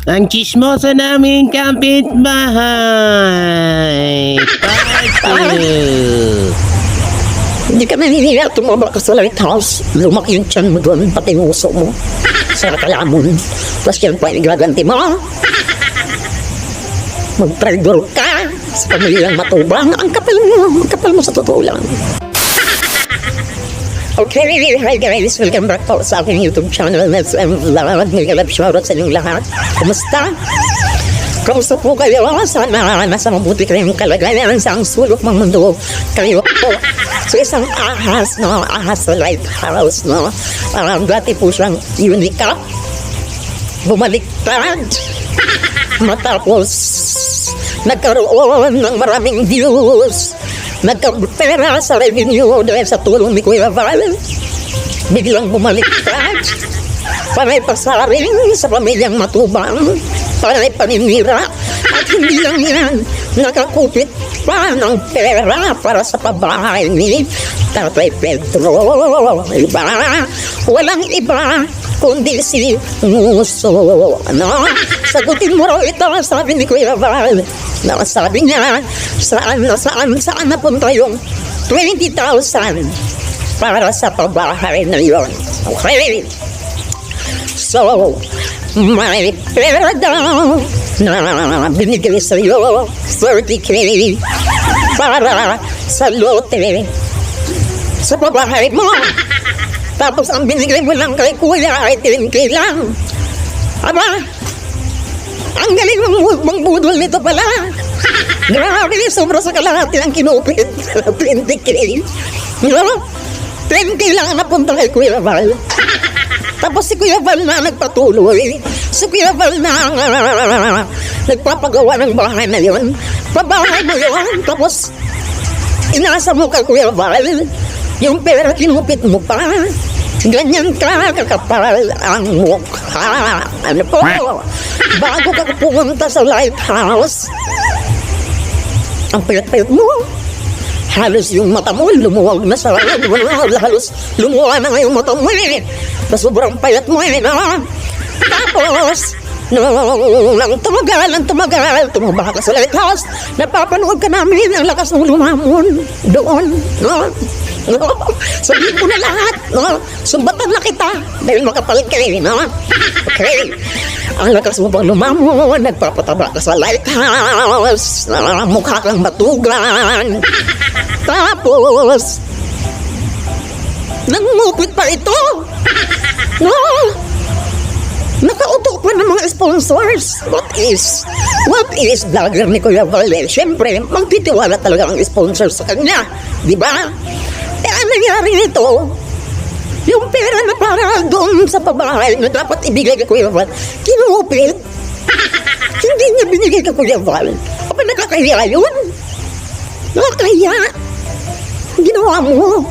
Ang chismosa naming kapitbahay. Part 2. Hindi ka naniniwala, tumama ka sa lighthouse. Lumaki yung tiyan mo doon, pati yung uso mo. Sa kalamon. Tapos yan pa yung gaganti mo. Mag-trigger ka sa pamilyang matubang. Ang kapal mo sa totoo lang. Okay, hi guys, welcome back po sa aking YouTube channel. Nag-love shoutout sa inyong lahat. Kumusta? Kamusta po kayo? Sana nasa mabuti kayong kalagayan sa ang sulok ng mundo. Kayo po. So isang ahas, no? Ahas sa lighthouse, no? Dati po siyang unicap. Bumaliktad. Matapos nagkaroon ng maraming views. Nagkapera sa revenue dahil sa tulong ni Kuya Val. Biglang bumaliktad. Panay pasaring sa pamilyang matubang. Panay paninira. At hindi lang yan, nakakupit pa ng pera para sa pabahay ni Tatay Pedro. Iba, walang iba kundi si Nguso. Ano? Sagutin mo raw ito, sabi ni Kuya Val. Sabi niya, saan napunta yung 20,000 para sa pabahay na yun. Okay? So, may pera daw na binigay sa iyo 30K para sa lote sa pabahay mo. Tapos ang binigay mo lang kay Kuya ay 10K lang. Aba, ang galing mong budol nito pala. Grabe, sobra sa kalahati ang kinupit. 20K. No? 10K lang ang napunta kay Kuya Val. Tapos si Kuya Val na nagpatuloy. Si Kuya Val na nagpapagawa ng bahay na yun. Pabahay mo yun. Tapos inasa mo kay Kuya Val. Yung pera kinupit mo pa. Ganyan ka, kakapal ang mukha. Ano po? Bago ka pumunta sa lighthouse, ang payat-payat mo. Halos yung mata mo, lumuwag na sa halos lumuwag na nga yung mata mo eh. Sobrang payat mo eh. Tapos, nang tumagal, tumaba ka sa lighthouse, napapanood ka namin ang lakas ng lumamon doon. No? Sabihin ko na lahat, no? Sumbatan na kita dahil makapal ka rin, no? Okay. Ang lakas mo pang lumamon, nagpapataba ka sa lighthouse, mukha kang matugan. Tapos, nangungupit pa ito. No? Nakautok pa ng mga sponsors. What is vlogger ni Kuya Val? Siyempre, magtitiwala talaga ang sponsor sa kanya. Di ba? Eh, ang nangyari nito, yung pera na para doon sa pabahay na dapat ibigay kay Kuya Val, kinupit. Hindi niya binigay kay Kuya Val. Apa nakakahiya yun? Nakakahiya. Ginawa mo.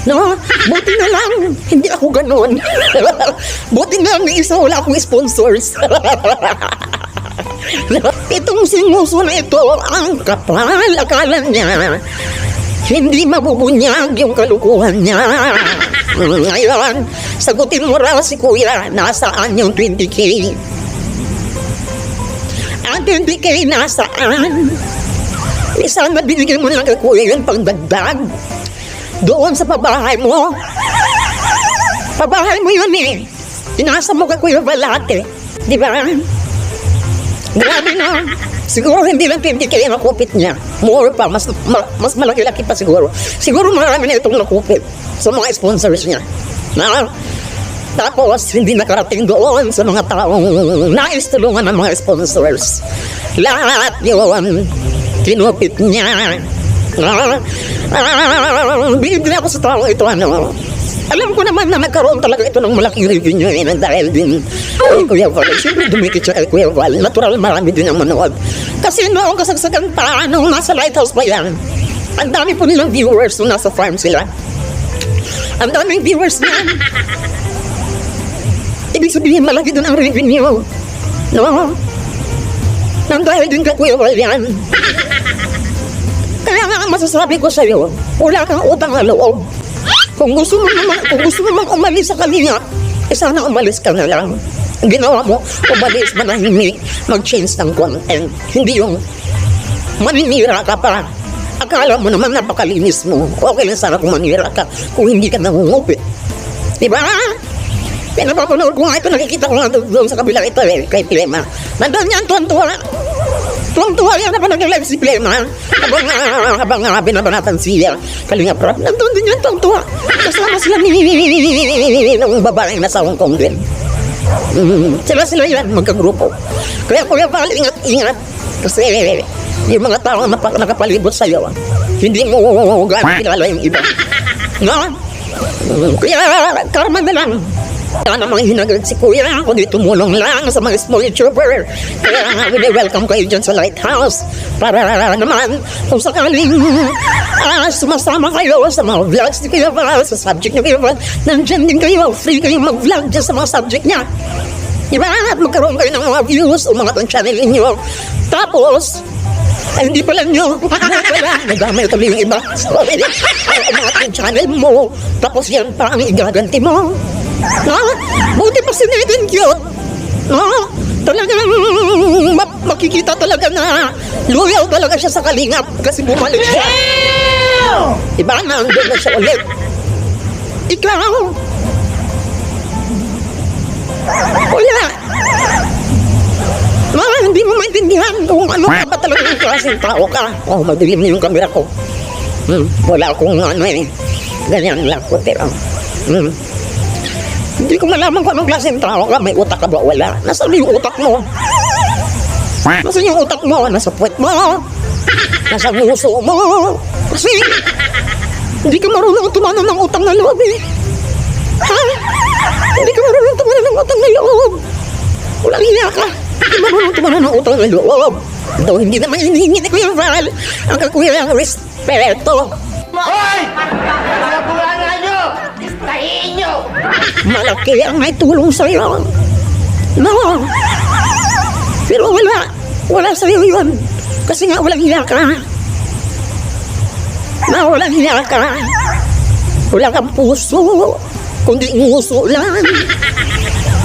No? Buti na lang, hindi ako ganon. Buti na lang may isa wala akong sponsors. Itong singuso na ito, ang kapal, akala niya, hindi mabubunyag yung kalukuhan niya. Ngayon, sagutin mo raw si Kuya, nasaan yung 20K? Ang 20K nasaan? Isang na binigyan mo lang kay Kuya yun pang dagdag. Doon sa pabahay mo. Pabahay mo yun eh. Inasa mo kay Kuya Val lahat eh. Di ba? Grabe na. Siguro hindi lang 20K ang nakupit niya. More pa. Mas malaki-laki pa siguro. Siguro marami na itong nakupit sa mga sponsors niya. Na? Tapos, hindi nakarating doon sa mga taong nais tulungan ng mga sponsors. Lahat yun, kinupit niya. Binibili ako sa tao ito, ano. Alam ko naman na nagkaroon talaga ito ng malaking revenue dahil din kay Kuya Val. Siyempre dumikit siya kay Kuya Val. Natural, marami din ang manood. Kasi noong kasagsagan pa, nung nasa lighthouse pa yan, ang dami po nilang viewers nung nasa farm sila. Ang daming viewers na. Ibig sabihin, malaki doon ang revenue. No? Nang dahil din kay Kuya Val yan. Kaya nga ang masasabi ko sa'yo, wala kang utang na loob. Kung gusto mo naman umalis sa kanila, sana umalis ka na lang. Ang ginawa mo, umalis manahimik, mag-change ng content. Hindi yung maninira ka pa. Akala mo naman napakalinis mo. Okay lang sana kung manira ka, kung hindi ka nangungupit. Diba? Pinapapanood ko nga ito, nakikita ko nga doon sa kabila ito kay Pilema. Nandun yan, tuwan-tuwa. Tuwang-tuwa yan na pa nag-live si Pilema. Habang binabanatan siya, Kalinga Prab. Nandun din yan, tuwang-tuwa. Kasama sila ng babaeng nasa Hong Kong din. Sila yan, magkagrupo. Kaya Kuya Val, ingat-ingat. Kasi yung mga tao na nakapalibot sa'yo, hindi mo gano'n kilala yung iba. No? Kaya karma na lang. Sana mga hinagad si Kuya, kundi tumulong lang sa mga small YouTuber. Kaya nga, welcome kayo dyan sa Lighthouse. Para naman, kung sakaling sumasama kayo sa mga vlogs ni Kuya Val, sa subject ni Kuya Val, nandyan din kayo, free kayo mag-vlog dyan sa mga subject niya. Diba? At magkaroon kayo ng mga views o mga channel ninyo. Tapos, ay hindi pala nyo. Nagamay tuloy yung iba. Sorry. Ay, mga channel mo. Tapos yan pa ang igaganti mo. No? Buti pa si Nathan cute. No? Talagang makikita talaga na loyal talaga siya sa Kalingap kasi bumalik siya. Diba? Nandun na siya ulit. Ikaw. Wala. Hindi mo maintindihan kung ano ka ba talaga yung klaseng tao ka. Oh, madilim na yung camera ko. Wala akong ano eh. Ganyan lang ko, pero hindi ko malaman kung anong klaseng tao ka. May utak ka ba? Wala. Nasaan yung utak mo? Nasaan yung utak mo? Nasa puwet mo? Nasa nguso mo? Kasi hindi ka marunong tumanan ng utang na loob eh. Ha? Hindi ka marunong tumanan ng utang na loob. Walang hiya ka. Hindi marunong tumanan ng utang na loob. Daw hindi naman hinihingi ni Kuya Val ang kakuya ang respeto. Hoy! Mga bulanga nyo! Istahin nyo! Malaki ang may tulong sa'yo. No. Pero wala sa'yo yun. Kasi nga walang hiya ka. Walang hiya ka. Wala kang puso. Kundi nguso lang.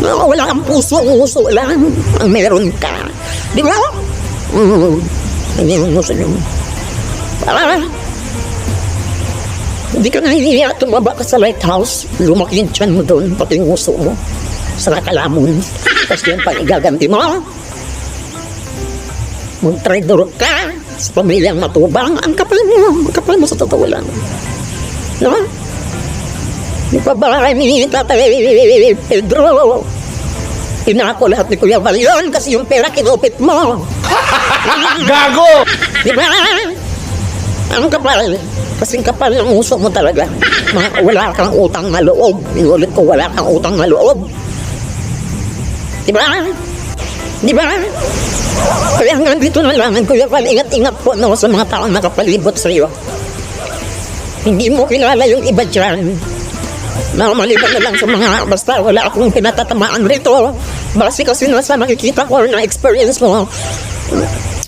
Wala kang puso, nguso lang. Ang meron ka. Di ba? Hindi mo nguso lang. Hindi ka nahihiya, tumaba ka sa Lighthouse. Lumaki yung tiyan mo doon, pati yung nguso mo. Sa nakalamon. Tapos yan pang igaganti mo. Mag-traidor ka sa pamilyang matubang. Ang kapal mo sa totoo lang. No? Di pa ba ni Tatay Pedro? Inako lahat ni Kuya Val yun kasi yung pera kinupit mo. Gago! Di ba? Ang kapal. Kasing kapal ng uso mo talaga. Wala kang utang na loob. Inulit ko, wala kang utang na loob. Di ba? Di ba? Kaya hanggang dito na lang, Kuya Val, ingat-ingat po no, sa mga taong nakapalibot sa iyo. Hindi mo kilala yung iba dyan. Maliban na lang sa mga basta wala akong pinatatamaan rito. Base kasi nasa nakikita ko na experience mo.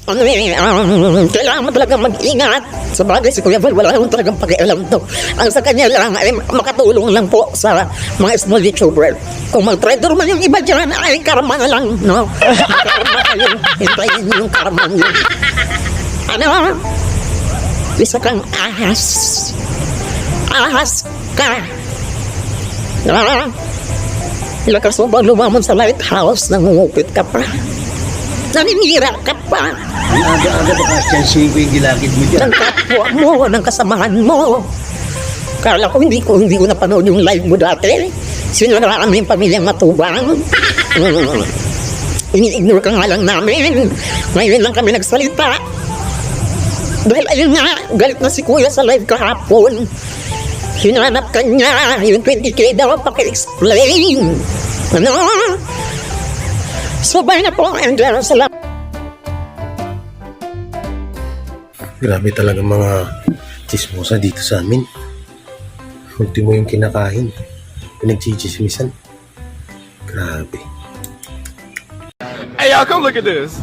Kailangan mo talaga mag-ingat. Sa bagay si Kuya Val, wala akong talagang pakialam to. Ang sa kanya lang ay makatulong lang po sa mga small YouTuber. Kung mag-trader man yung iba dyan, ay karma na lang, no? Karma kayo. Hintayin niyo yung karma niyo. Ano? Isa kang ahas. Ahas ka. Lakas mo bang lumamon sa Lighthouse, nangungupit ka pa. Naninira ka pa. Ang aga-aga ba kasi ang singko yung gilakid mo dyan? Ng kapwa mo, ng kasamahan mo. Kala ko hindi ko napanood yung live mo dati. Sinuraan mo yung pamilyang matubang. Ini-ignore ka nga lang namin. Ngayon lang kami nagsalita. Dahil ayun nga, galit na si Kuya sa live kahapon. Hinanap ka niya, yung 20K daw paki-explain. Ano? So, bye na po, and salamat. Grabe talaga mga chismosa dito sa amin. Ultimo yung kinakain. Pinagchichismisan. Grabe. Hey, y'all, come look at this.